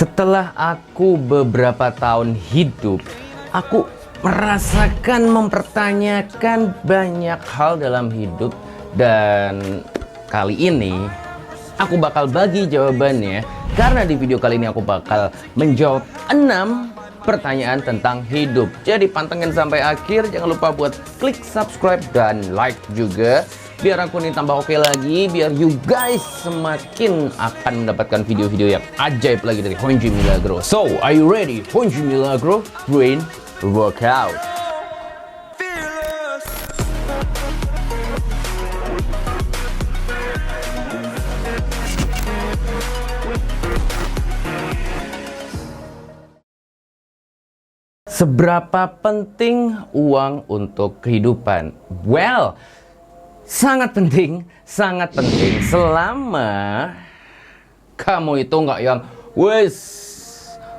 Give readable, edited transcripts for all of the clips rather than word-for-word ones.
Setelah aku beberapa tahun hidup, aku merasakan mempertanyakan banyak hal dalam hidup. Dan kali ini aku bakal bagi jawabannya, karena di video kali ini aku bakal menjawab 6 pertanyaan tentang hidup. Jadi pantengin sampai akhir, jangan lupa buat klik subscribe dan like juga, biar aku nih tambah oke lagi, biar you guys semakin akan mendapatkan video-video yang ajaib lagi dari Honji Milagro. So, are you ready? Honji Milagro Brain Workout. Seberapa penting uang untuk kehidupan? Well, sangat penting selama kamu itu nggak yang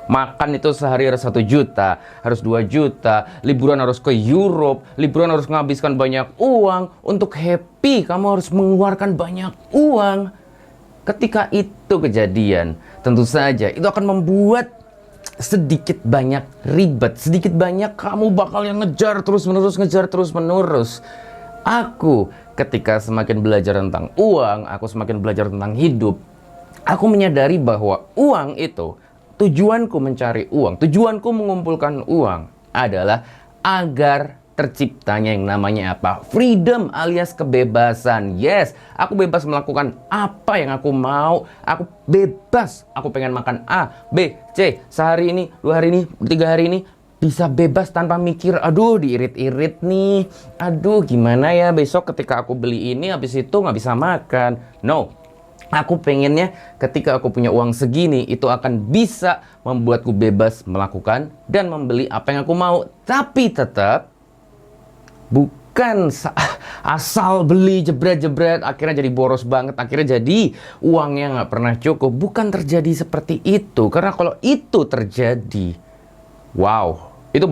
makan itu sehari harus 1 juta, harus 2 juta, liburan harus ke Europe, liburan harus menghabiskan banyak uang. Untuk happy kamu harus mengeluarkan banyak uang. Ketika itu kejadian, tentu saja itu akan membuat sedikit banyak ribet, sedikit banyak kamu bakal yang ngejar terus menerus. Aku ketika semakin belajar tentang uang, aku semakin belajar tentang hidup, aku menyadari bahwa uang itu, tujuanku mencari uang, tujuanku mengumpulkan uang adalah agar terciptanya yang namanya apa? Freedom alias kebebasan. Yes, aku bebas melakukan apa yang aku mau. Aku bebas. Aku pengen makan A, B, C. Sehari ini, 2 hari ini, 3 hari ini. Bisa bebas tanpa mikir, aduh diirit-irit nih. Aduh gimana ya besok ketika aku beli ini, habis itu nggak bisa makan. No. Aku pengennya ketika aku punya uang segini, itu akan bisa membuatku bebas melakukan dan membeli apa yang aku mau. Tapi tetap bukan asal beli jebret-jebret, akhirnya jadi boros banget, akhirnya jadi uangnya nggak pernah cukup. Bukan terjadi seperti itu. Karena kalau itu terjadi, wow, itu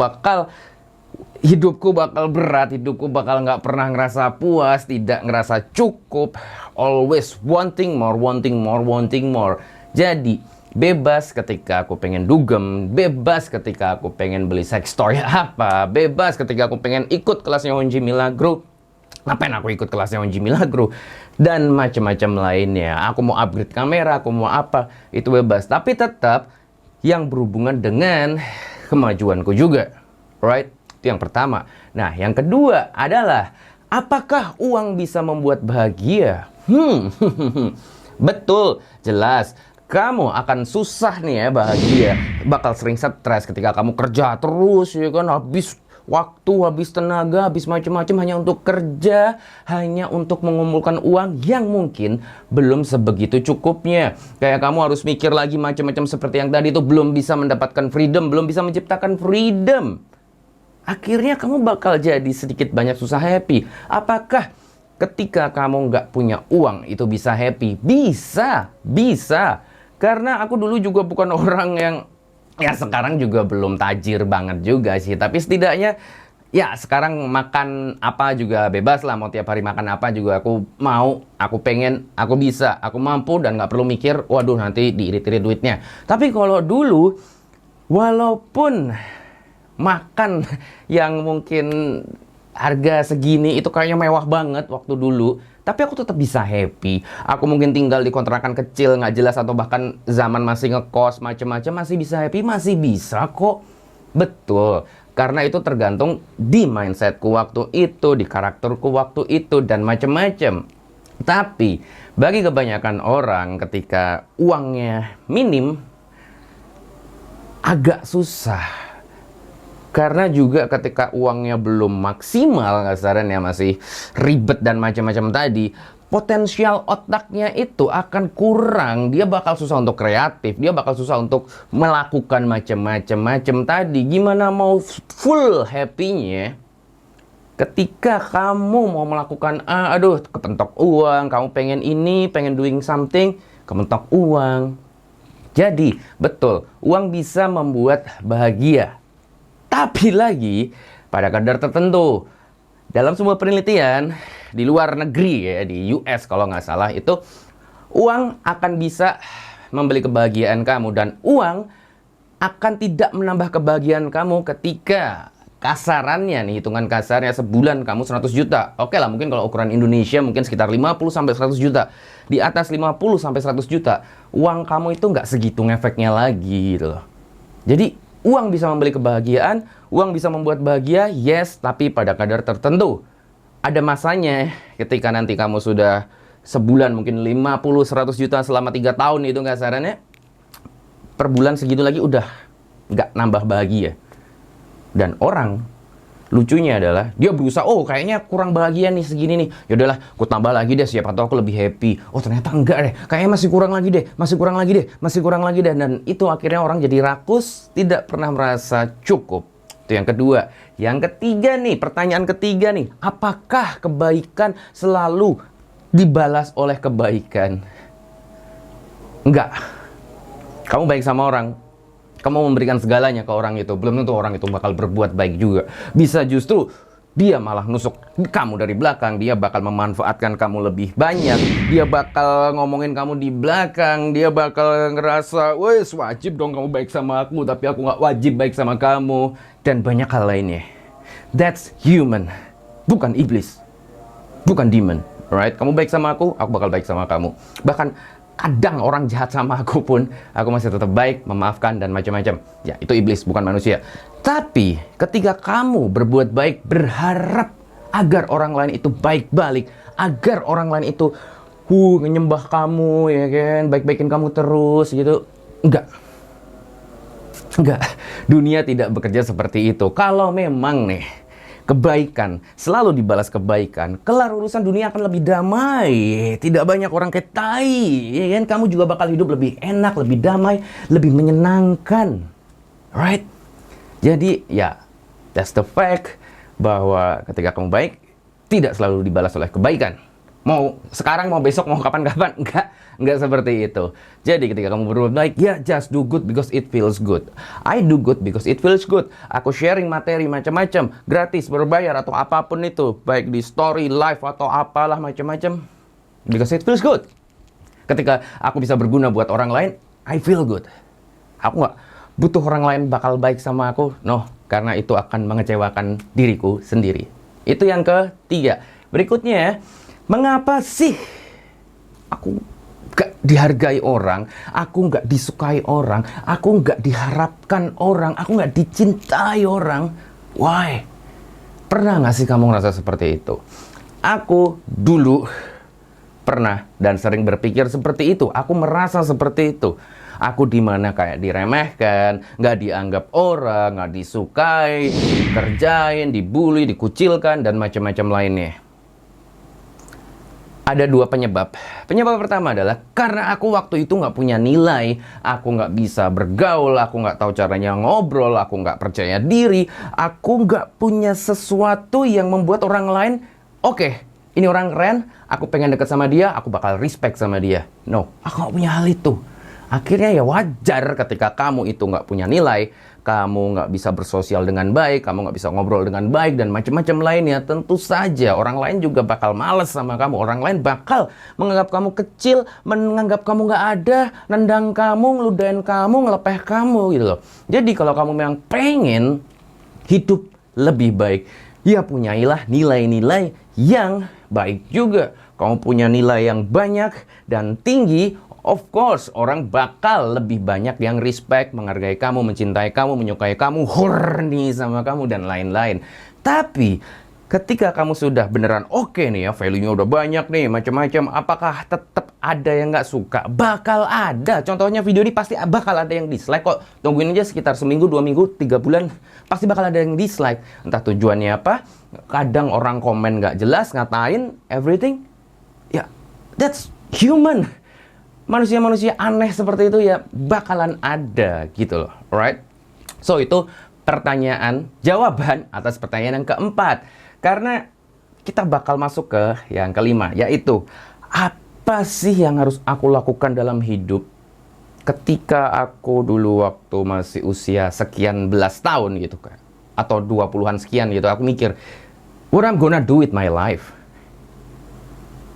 hidupku bakal berat, hidupku bakal nggak pernah ngerasa puas, tidak ngerasa cukup, always wanting more. Jadi bebas ketika aku pengen dugem, bebas ketika aku pengen beli sex toy apa, bebas ketika aku pengen ikut kelasnya Honji Milagro. Ngapain aku ikut kelasnya Honji Milagro? Dan macam-macam lainnya. Aku mau upgrade kamera, aku mau apa, itu bebas. Tapi tetap yang berhubungan dengan kemajuanku juga. Right? Itu yang pertama. Nah, yang kedua adalah, apakah uang bisa membuat bahagia? Betul, jelas. Kamu akan susah nih ya bahagia, bakal sering stres ketika kamu kerja terus, ya kan, habis waktu, habis tenaga, habis macam-macam hanya untuk kerja, hanya untuk mengumpulkan uang yang mungkin belum sebegitu cukupnya. Kayak kamu harus mikir lagi macam-macam seperti yang tadi itu, belum bisa mendapatkan freedom, belum bisa menciptakan freedom. Akhirnya kamu bakal jadi sedikit banyak susah happy. Apakah ketika kamu nggak punya uang itu bisa happy? Bisa. Karena aku dulu juga bukan orang yang, ya sekarang juga belum tajir banget juga sih. Tapi setidaknya, ya sekarang makan apa juga bebas lah. Mau tiap hari makan apa juga aku mau, aku pengen, aku bisa, aku mampu. Dan nggak perlu mikir, waduh nanti diirit-irit duitnya. Tapi kalau dulu, walaupun makan yang mungkin harga segini itu kayaknya mewah banget waktu dulu, tapi aku tetap bisa happy. Aku mungkin tinggal di kontrakan kecil nggak jelas, atau bahkan zaman masih ngekos macam-macam, masih bisa happy, masih bisa kok. Betul, karena itu tergantung di mindsetku waktu itu, di karakterku waktu itu, dan macam-macam. Tapi bagi kebanyakan orang ketika uangnya minim, agak susah. Karena juga ketika uangnya belum maksimal, kasarannya masih ribet dan macam-macam tadi, potensial otaknya itu akan kurang. Dia bakal susah untuk kreatif, dia bakal susah untuk melakukan macam-macam tadi. Gimana mau full happy-nya ketika kamu mau melakukan aduh kepentok uang, kamu pengen ini, pengen doing something, kepentok uang. Jadi, betul, uang bisa membuat bahagia. Tapi lagi pada kadar tertentu. Dalam sebuah penelitian di luar negeri ya, di US kalau nggak salah, itu uang akan bisa membeli kebahagiaan kamu, dan uang akan tidak menambah kebahagiaan kamu ketika kasarannya nih, hitungan kasarnya sebulan kamu 100 juta. Oke lah, mungkin kalau ukuran Indonesia mungkin sekitar 50-100 juta. Di atas 50-100 juta, uang kamu itu nggak segitu ngefeknya lagi gitu loh. Jadi, uang bisa membeli kebahagiaan, uang bisa membuat bahagia, yes, tapi pada kadar tertentu. Ada masanya ketika nanti kamu sudah sebulan mungkin 50-100 juta selama 3 tahun itu kasarannya, per bulan segitu lagi udah nggak nambah bahagia. Dan orang lucunya adalah dia berusaha, oh kayaknya kurang bahagia nih segini nih, yaudahlah aku tambah lagi deh, siapa tahu aku lebih happy. Oh ternyata enggak deh, kayaknya masih kurang lagi deh, masih kurang lagi deh, masih kurang lagi deh. Dan itu akhirnya orang jadi rakus, tidak pernah merasa cukup. Itu yang kedua. Yang ketiga nih, pertanyaan ketiga nih, apakah kebaikan selalu dibalas oleh kebaikan? Enggak. Kamu baik sama orang, kamu memberikan segalanya ke orang itu, belum tentu orang itu bakal berbuat baik juga. Bisa justru dia malah nusuk kamu dari belakang, dia bakal memanfaatkan kamu lebih banyak, dia bakal ngomongin kamu di belakang, dia bakal ngerasa, wes wajib dong kamu baik sama aku, tapi aku nggak wajib baik sama kamu, dan banyak hal lainnya. That's human, bukan iblis, bukan demon. Alright, kamu baik sama aku bakal baik sama kamu. Bahkan kadang orang jahat sama aku pun, aku masih tetap baik, memaafkan, dan macam-macam. Ya, itu iblis, bukan manusia. Tapi, ketika kamu berbuat baik, berharap agar orang lain itu baik balik, agar orang lain itu nyembah kamu, ya kan, baik-baikin kamu terus, gitu. Enggak. Dunia tidak bekerja seperti itu. Kalau memang nih, kebaikan selalu dibalas kebaikan, kelar urusan, dunia akan lebih damai, tidak banyak orang kayak tai, ya kan? Kamu juga bakal hidup lebih enak, lebih damai, lebih menyenangkan, right? Jadi ya, that's the fact bahwa ketika kamu baik, tidak selalu dibalas oleh kebaikan. Mau sekarang, mau besok, mau kapan-kapan, enggak seperti itu. Jadi ketika kamu berbuat baik, ya just do good because it feels good. I do good because it feels good. Aku sharing materi macam-macam, gratis, berbayar atau apapun itu, baik di story, live atau apalah macam-macam, because it feels good. Ketika aku bisa berguna buat orang lain, I feel good. Aku nggak butuh orang lain bakal baik sama aku, no, karena itu akan mengecewakan diriku sendiri. Itu yang ketiga. Berikutnya, mengapa sih aku gak dihargai orang, aku gak disukai orang, aku gak diharapkan orang, aku gak dicintai orang? Why? Pernah gak sih kamu ngerasa seperti itu? Aku dulu pernah dan sering berpikir seperti itu. Aku merasa seperti itu. Aku dimana kayak diremehkan, gak dianggap orang, gak disukai, dikerjain, dibully, dikucilkan, dan macam-macam lainnya. Ada dua penyebab. Penyebab pertama adalah karena aku waktu itu nggak punya nilai, aku nggak bisa bergaul, aku nggak tahu caranya ngobrol, aku nggak percaya diri, aku nggak punya sesuatu yang membuat orang lain, oke, ini orang keren, aku pengen deket sama dia, aku bakal respect sama dia. No, aku nggak punya hal itu. Akhirnya ya wajar ketika kamu itu nggak punya nilai, kamu nggak bisa bersosial dengan baik, kamu nggak bisa ngobrol dengan baik, dan macam-macam lainnya. Tentu saja orang lain juga bakal males sama kamu. Orang lain bakal menganggap kamu kecil, menganggap kamu nggak ada, nendang kamu, ngeludahin kamu, ngelepeh kamu gitu loh. Jadi kalau kamu memang pengen hidup lebih baik, ya punyailah nilai-nilai yang baik juga. Kamu punya nilai yang banyak dan tinggi, of course, orang bakal lebih banyak yang respect, menghargai kamu, mencintai kamu, menyukai kamu, horny sama kamu, dan lain-lain. Tapi, ketika kamu sudah beneran oke nih ya, value-nya udah banyak nih, macam-macam, apakah tetap ada yang nggak suka? Bakal ada. Contohnya video ini pasti bakal ada yang dislike kok. Tungguin aja sekitar seminggu, 2 minggu, 3 bulan, pasti bakal ada yang dislike. Entah tujuannya apa, kadang orang komen nggak jelas, ngatain, everything. Ya, that's human. Manusia-manusia aneh seperti itu ya bakalan ada gitu loh, alright? So itu jawaban atas pertanyaan yang keempat. Karena kita bakal masuk ke yang kelima, yaitu apa sih yang harus aku lakukan dalam hidup ketika aku dulu waktu masih usia sekian belas tahun gitu kan, atau 20-an sekian gitu, aku mikir, what I'm gonna do with my life?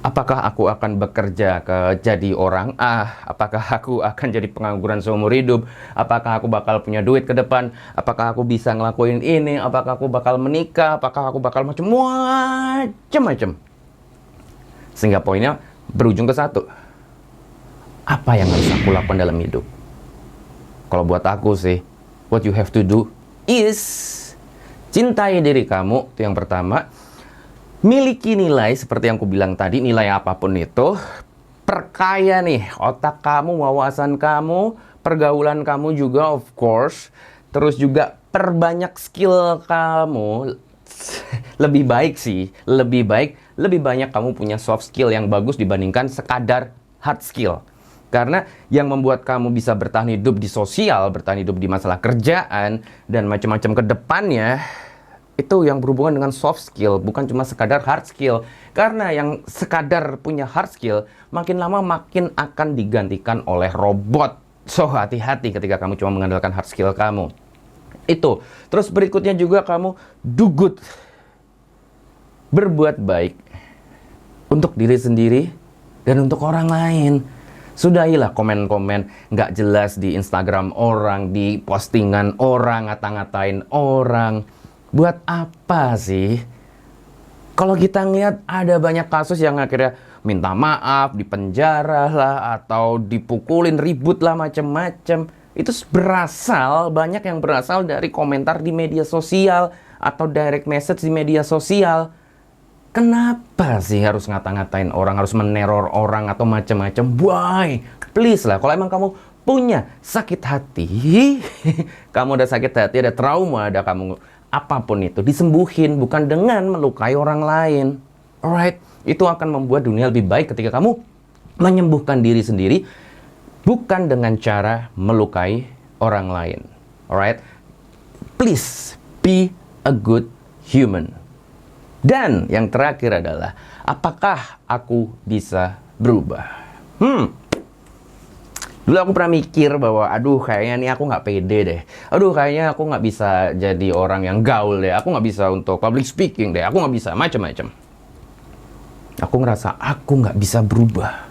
Apakah aku akan bekerja jadi orang A? Apakah aku akan jadi pengangguran seumur hidup? Apakah aku bakal punya duit ke depan? Apakah aku bisa ngelakuin ini? Apakah aku bakal menikah? Apakah aku bakal macem-macem? Sehingga poinnya berujung ke satu. Apa yang harus aku lakukan dalam hidup? Kalau buat aku sih, what you have to do is cintai diri kamu, itu yang pertama. Miliki nilai, seperti yang aku bilang tadi, nilai apapun itu. Perkaya nih, otak kamu, wawasan kamu, pergaulan kamu juga of course. Terus juga perbanyak skill kamu. Lebih baik sih, lebih banyak kamu punya soft skill yang bagus dibandingkan sekadar hard skill. Karena yang membuat kamu bisa bertahan hidup di sosial, bertahan hidup di masalah kerjaan, dan macam-macam ke depannya, itu yang berhubungan dengan soft skill, bukan cuma sekadar hard skill. Karena yang sekadar punya hard skill, makin lama makin akan digantikan oleh robot. So, hati-hati ketika kamu cuma mengandalkan hard skill kamu. Itu. Terus berikutnya juga kamu do good. Berbuat baik untuk diri sendiri dan untuk orang lain. Sudahilah komen-komen nggak jelas di Instagram orang, di postingan orang, ngata-ngatain orang. Buat apa sih? Kalau kita ngeliat ada banyak kasus yang akhirnya minta maaf, dipenjara lah, atau dipukulin, ribut lah, macem-macem. Itu banyak yang berasal dari komentar di media sosial, atau direct message di media sosial. Kenapa sih harus ngata-ngatain orang, harus meneror orang, atau macem-macem? Why? Please lah, kalau emang kamu punya sakit hati, kamu ada sakit hati, ada trauma, ada kamu apapun itu, disembuhin, bukan dengan melukai orang lain. Alright? Itu akan membuat dunia lebih baik ketika kamu menyembuhkan diri sendiri, bukan dengan cara melukai orang lain. Alright? Please, be a good human. Dan yang terakhir adalah, apakah aku bisa berubah? Dulu aku pernah mikir bahwa, aduh kayaknya nih aku nggak pede deh. Aduh kayaknya aku nggak bisa jadi orang yang gaul deh. Aku nggak bisa untuk public speaking deh. Aku nggak bisa, macam-macam. Aku ngerasa aku nggak bisa berubah.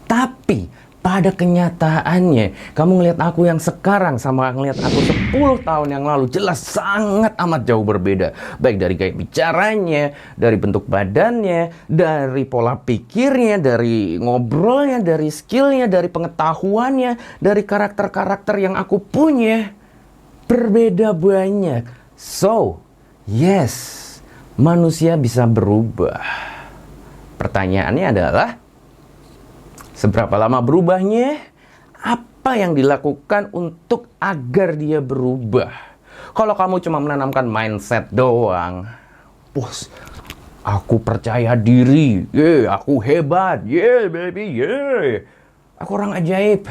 Tapi pada kenyataannya, kamu ngelihat aku yang sekarang sama ngelihat aku 10 tahun yang lalu, jelas sangat amat jauh berbeda. Baik dari gaya bicaranya, dari bentuk badannya, dari pola pikirnya, dari ngobrolnya, dari skillnya, dari pengetahuannya, dari karakter-karakter yang aku punya. Berbeda banyak. So, yes, manusia bisa berubah. Pertanyaannya adalah, seberapa lama berubahnya? Apa yang dilakukan untuk agar dia berubah? Kalau kamu cuma menanamkan mindset doang, bos, aku percaya diri, aku hebat, baby, aku orang ajaib,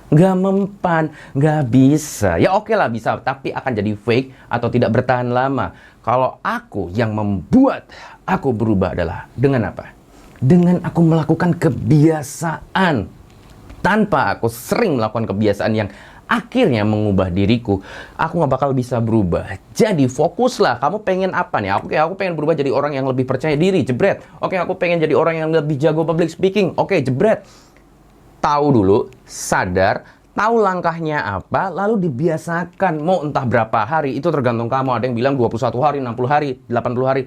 nggak mempan, nggak bisa. Ya oke lah bisa, tapi akan jadi fake atau tidak bertahan lama. Kalau aku yang membuat aku berubah adalah dengan apa? Dengan aku melakukan kebiasaan. Tanpa aku sering melakukan kebiasaan yang akhirnya mengubah diriku, aku nggak bakal bisa berubah. Jadi fokuslah, kamu pengen apa nih? Oke, aku pengen berubah jadi orang yang lebih percaya diri, jebret. Oke, aku pengen jadi orang yang lebih jago public speaking. Oke, jebret. Tahu dulu, sadar, tahu langkahnya apa, lalu dibiasakan. Mau entah berapa hari, itu tergantung kamu. Ada yang bilang 21 hari, 60 hari, 80 hari.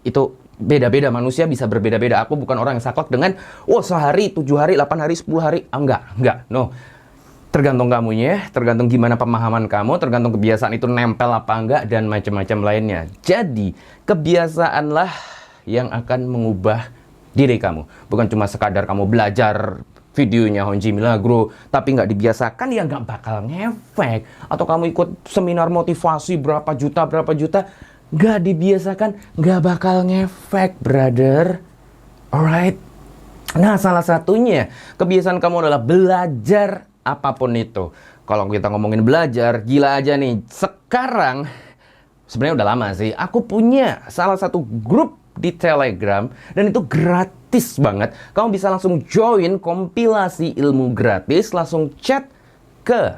Itu beda-beda, manusia bisa berbeda-beda. Aku bukan orang yang saklek dengan sehari, 7 hari, 8 hari, 10 hari. Enggak, no. Tergantung kamunya, tergantung gimana pemahaman kamu, tergantung kebiasaan itu nempel apa enggak, dan macam-macam lainnya. Jadi, kebiasaanlah yang akan mengubah diri kamu. Bukan cuma sekadar kamu belajar videonya Honji Milagro, tapi nggak dibiasakan, ya nggak bakal ngefek. Atau kamu ikut seminar motivasi berapa juta, nggak dibiasakan, nggak bakal ngefek, brother. Alright? Nah, salah satunya, kebiasaan kamu adalah belajar apapun itu. Kalau kita ngomongin belajar, gila aja nih. Sekarang, sebenarnya udah lama sih, aku punya salah satu grup di Telegram, dan itu gratis banget. Kamu bisa langsung join kompilasi ilmu gratis, langsung chat ke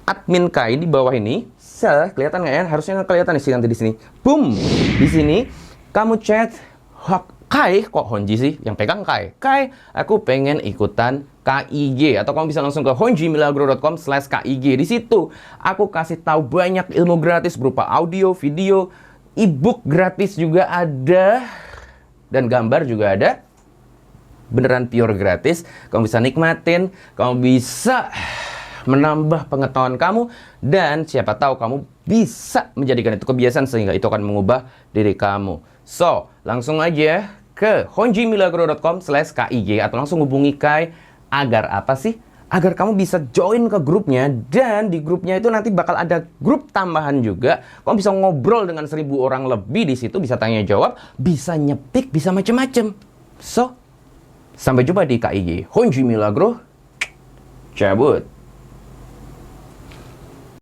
admin Kai di bawah ini. Kelihatan nggak ya? Harusnya kelihatan di sini, nanti di sini. Boom! Di sini kamu chat Kai, kok Honji sih? Yang pegang Kai. Kai, aku pengen ikutan KIG. Atau kamu bisa langsung ke honjimilagro.com/KIG. Di situ aku kasih tahu banyak ilmu gratis berupa audio, video, e-book gratis juga ada. Dan gambar juga ada. Beneran pure gratis. Kamu bisa nikmatin. Kamu bisa menambah pengetahuan kamu. Dan siapa tahu kamu bisa menjadikan itu kebiasaan sehingga itu akan mengubah diri kamu. So, langsung aja ke honjimilagro.com/KIG atau langsung hubungi Kai. Agar apa sih? Agar kamu bisa join ke grupnya, dan di grupnya itu nanti bakal ada grup tambahan juga. Kamu bisa ngobrol dengan 1000 orang lebih di situ, bisa tanya jawab, bisa nyetik, bisa macem-macem. So, sampai jumpa di KIG Honji Milagro. Cabut.